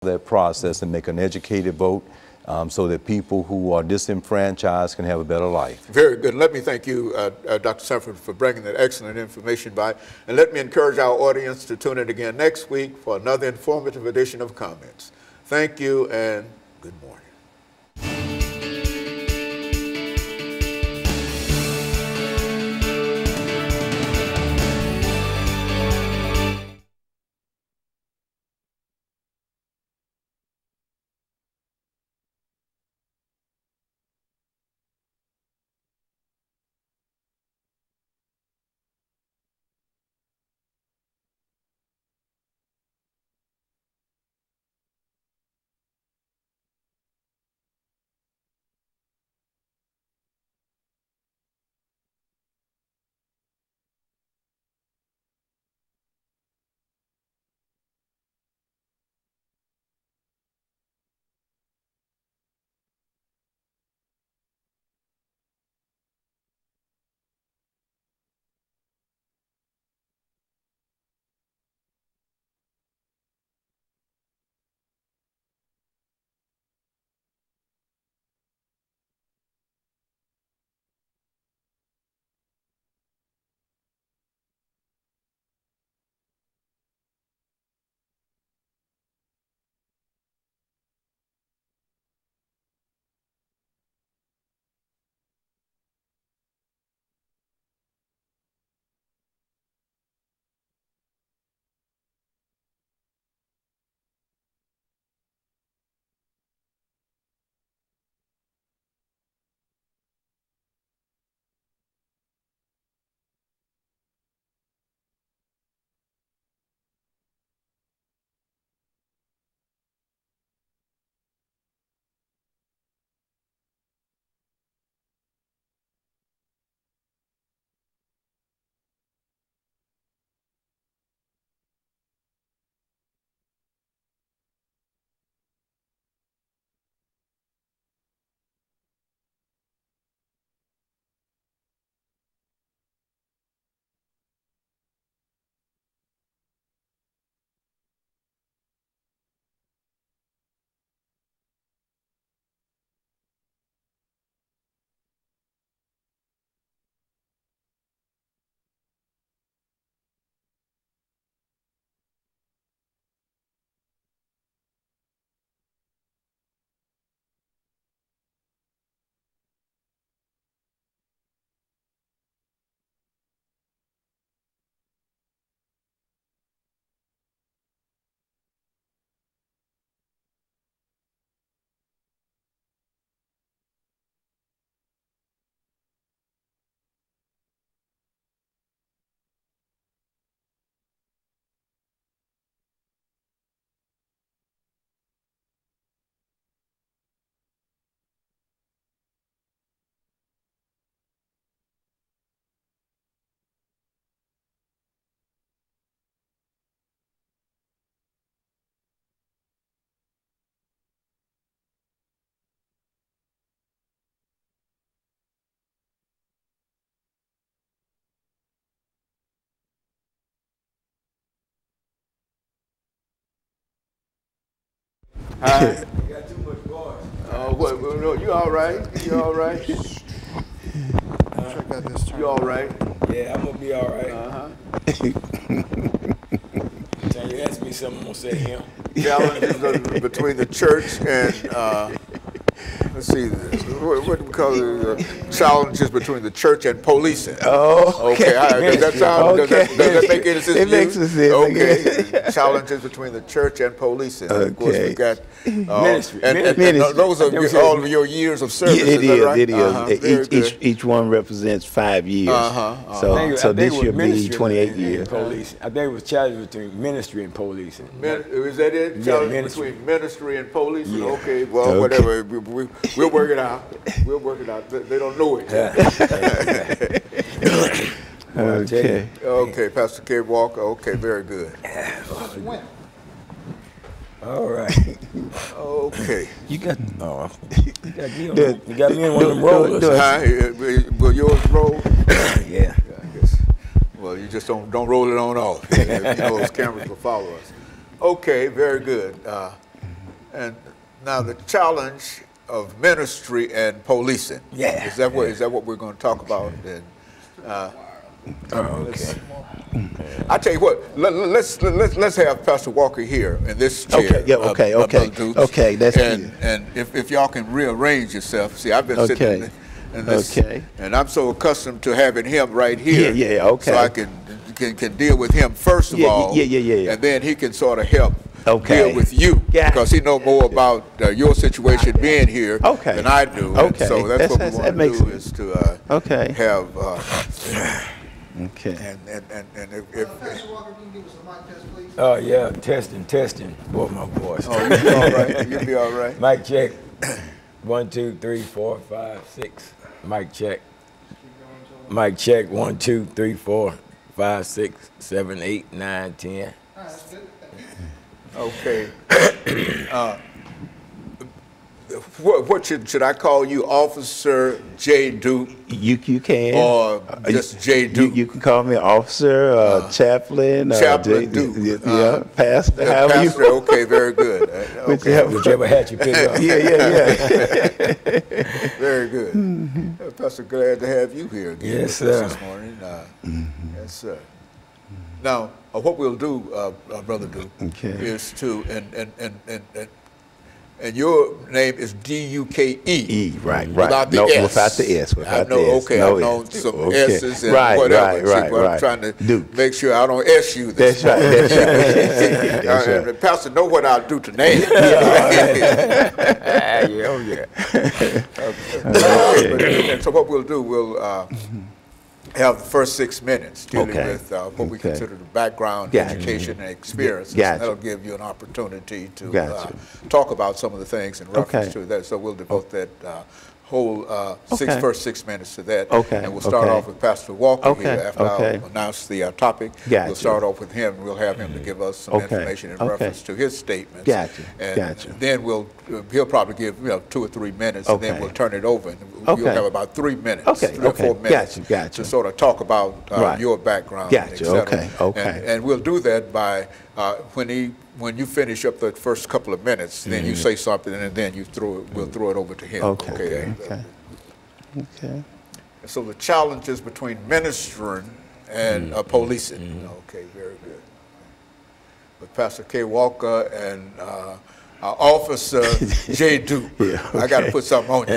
that process and make an educated vote so that people who are disenfranchised can have a better life. Very good. Let me thank you, Dr. Sanford, for bringing that excellent information by. And let me encourage our audience to tune in again next week for another informative edition of Comments. Thank you and good morning. Hi. You got too much voice. Well, no, you all right? You all right? Check out this turn. You all right? Yeah, I'm gonna be all right. Time you ask me something, I'm gonna say him. Challenges between the church and let's see, what do we call it? Challenges between the church and policing. Oh, okay. Does that sound? Okay. Does that make any sense? It makes sense. Okay. Challenges between the church and policing. Okay. Of course, we got Ministry. and those are all of your years of service. It is that right? It is. Each one represents 5 years. So this year be 28 years. Police. I think it was challenges between ministry and policing. Is that it? Yeah, Challenges between ministry and policing. Yeah. Okay. Well, whatever. We'll work it out. We'll work it out. They don't know it. Okay. Okay, Pastor KWalker. Okay, very good. All right. Okay. You got me on one of them rollers. Will yours roll? Yeah. I guess. Well, you just don't roll it on off. You know, those cameras will follow us. Okay, very good. And now the challenge of ministry and policing. Yeah. Is that what we're going to talk about? And, okay. I tell you what, let's have Pastor Walker here in this chair. Okay, yeah, okay. Okay, that's and if y'all can rearrange yourself. See, I've been sitting in this, and I'm so accustomed to having him right here. Yeah, okay. So I can deal with him first of all. Yeah. And then he can sort of help deal with you, Yeah. because he knows more about your situation being here than I do. And so that's what we want to do is to have. Okay. And if Pastor Walker, can you give us a mic test, please? Oh yeah, testing. Boy, my voice. oh, you'll be all right. You'll be all right. Mic check. 1, 2, 3, 4, 5, 6. Mic check. Mic check. 1, 2, 3, 4, 5, 6, 7, 8, 9, 10. All right, that's good. Okay. What should I call you, Officer JDuke? You can. Or just JDuke? You can call me officer, chaplain, Chaplain Duke. yeah, pastor. However Pastor, you. okay, very good. Okay. Whichever hat you pick up. Yeah. Very good. Pastor, glad to have you here again Yes, with us sir. this morning. Yes, sir. Now, what we'll do, Brother Duke, is to, and your name is D-U-K-E. Right. Without the no, S. without the S. Without the S. Okay, no I know S. some S's and whatever. See, but I'm trying to make sure I don't S you this That's morning. right. And the pastor know what I'll do tonight. And so what we'll do, we'll have the first 6 minutes dealing with what we consider the background, education, and experiences. And that'll give you an opportunity to talk about some of the things in reference to that. So we'll devote that whole first 6 minutes to that. And we'll start off with Pastor Walker here after I'll announce the topic. We'll start off with him. We'll have him to give us some information in reference to his statements. And then he'll probably give 2 or 3 minutes, and then we'll turn it over. And you'll have about 3 minutes, 3 or 4 minutes to sort of talk about your background, et cetera. And we'll do that by when you finish up the first couple of minutes, then you say something, and then we'll throw it over to him. Okay. So the challenges between ministering and policing. Okay, very good. With Pastor KWalker and Officer JDuke. I got to put something on you.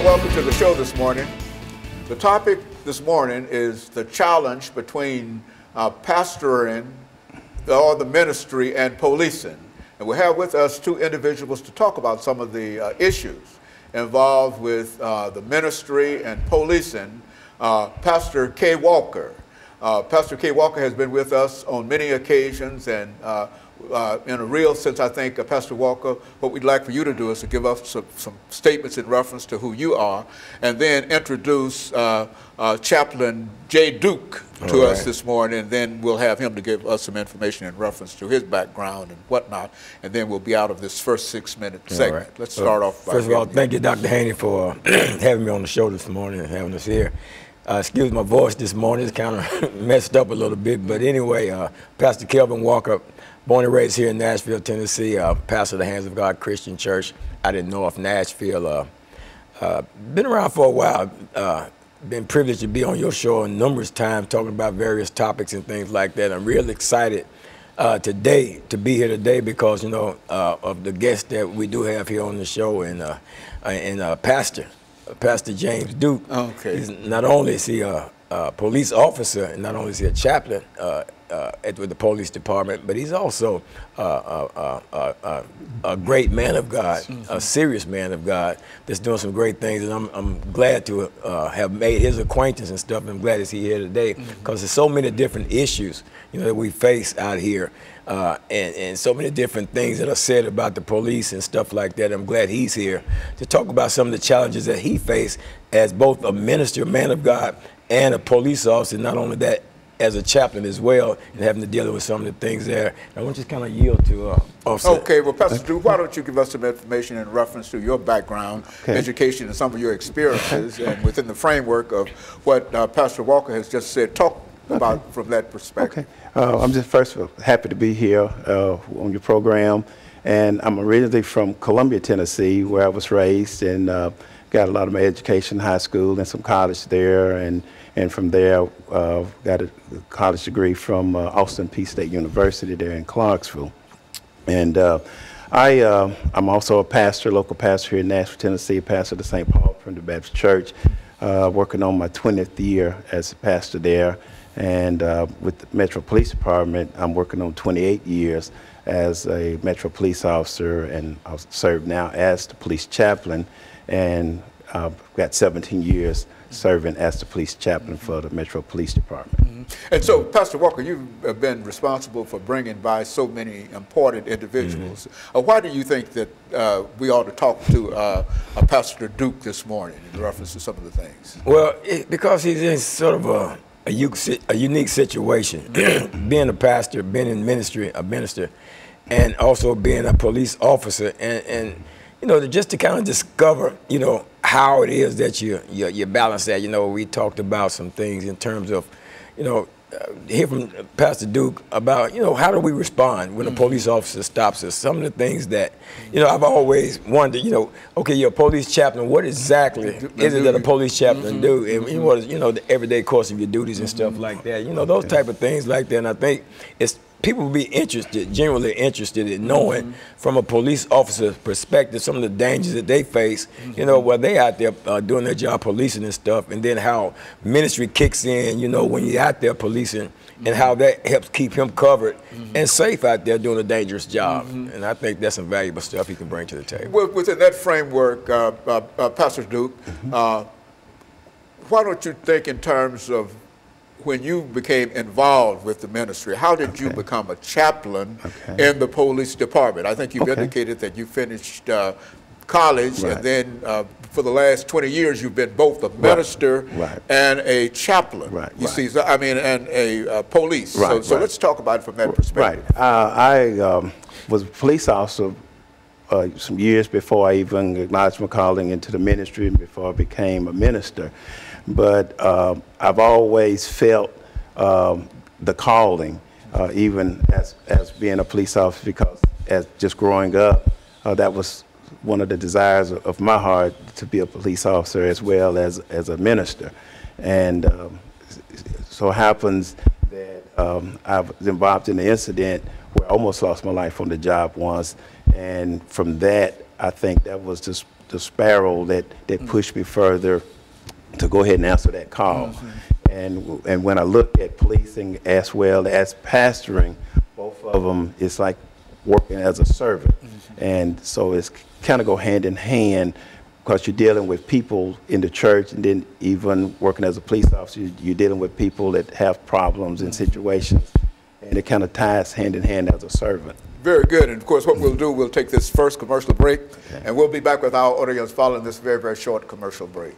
Welcome to the show this morning. The topic this morning is the challenge between pastoring or the ministry and policing. And we have with us 2 individuals to talk about some of the issues involved with the ministry and policing. Pastor KWalker. Pastor KWalker has been with us on many occasions, and in a real sense, I think, Pastor Walker, what we'd like for you to do is to give us some statements in reference to who you are, and then introduce Chaplain JDuke to us this morning, and then we'll have him to give us some information in reference to his background and whatnot, and then we'll be out of this first 6-minute segment. Right. Let's start off by first of all, thank you, Dr. Haney, for having me on the show this morning and having us here. Excuse my voice this morning, it's kind of messed up a little bit, but anyway, Pastor KWalker, born and raised here in Nashville, Tennessee, pastor of the Hands of God Christian Church out in North Nashville. Been around for a while. Been privileged to be on your show numerous times talking about various topics and things like that. I'm really excited today to be here today because, you know, of the guests that we do have here on the show and Pastor James Duke. Okay. Not only is he a police officer and not only is he a chaplain with the police department, but he's also a great man of God, a serious man of God that's doing some great things. And I'm glad to have made his acquaintance and stuff. And I'm glad to see here today because there's so many different issues, you know, that we face out here. And so many different things that are said about the police and stuff like that. I'm glad he's here to talk about some of the challenges that he faced as both a minister, man of God, and a police officer. Not only that, as a chaplain as well, and having to deal with some of the things there. I want to just kind of yield to Officer. Okay, well, Pastor Duke, why don't you give us some information in reference to your background, education, and some of your experiences, and within the framework of what Pastor Walker has just said. Talk about from that perspective. Okay. I'm just first happy to be here on your program, and I'm originally from Columbia, Tennessee, where I was raised, and got a lot of my education in high school and some college there, and from there got a college degree from Austin Peay State University there in Clarksville. And I'm also a pastor, local pastor here in Nashville, Tennessee, pastor of the St. Paul Primitive Baptist Church, working on my 20th year as a pastor there. And with the Metro Police Department, I'm working on 28 years as a Metro Police officer, and I serve now as the police chaplain, and I've got 17 years serving as the police chaplain for the Metro Police Department. And so, Pastor Walker, you've been responsible for bringing by so many important individuals. Why do you think that we ought to talk to Pastor Duke this morning in reference to some of the things? Well, because he's in sort of a unique situation, being a pastor, being in ministry, a minister, and also being a police officer, and you know, just to kind of discover, you know, how it is that you balance that. You know, we talked about some things in terms of, you know, hear from Pastor Duke about, you know, how do we respond when a police officer stops us? Some of the things that, you know, I've always wondered, you know, okay, you're a police chaplain, what exactly is it that a police chaplain do? And what is, you know, the everyday course of your duties and stuff like that, you know, those type of things like that. And I think it's, people will be interested, genuinely interested in knowing from a police officer's perspective some of the dangers that they face, you know, while they out there doing their job policing and stuff, and then how ministry kicks in, you know, when you're out there policing, and how that helps keep him covered and safe out there doing a dangerous job. And I think that's some valuable stuff he can bring to the table. Well, within that framework, Pastor Duke, why don't you think in terms of when you became involved with the ministry, how did you become a chaplain in the police department? I think you've indicated that you finished college, and then for the last 20 years you've been both a minister and a chaplain. You see, so, I mean, and a police. So let's talk about it from that perspective. I was a police officer some years before I even acknowledged my calling into the ministry and before I became a minister. But I've always felt the calling, even as being a police officer, because as just growing up, that was one of the desires of my heart, to be a police officer as well as a minister. And so it happens that I was involved in an incident where I almost lost my life on the job once. And from that, I think that was just the spiral that pushed me further to go ahead and answer that call. And when I look at policing as well as pastoring, both of them, it's like working as a servant. And so it's kind of go hand in hand, because you're dealing with people in the church, and then even working as a police officer, you're dealing with people that have problems and situations, and it kind of ties hand in hand as a servant. Very good. And of course, what we'll do, we'll take this first commercial break, and we'll be back with our audience following this very, very short commercial break.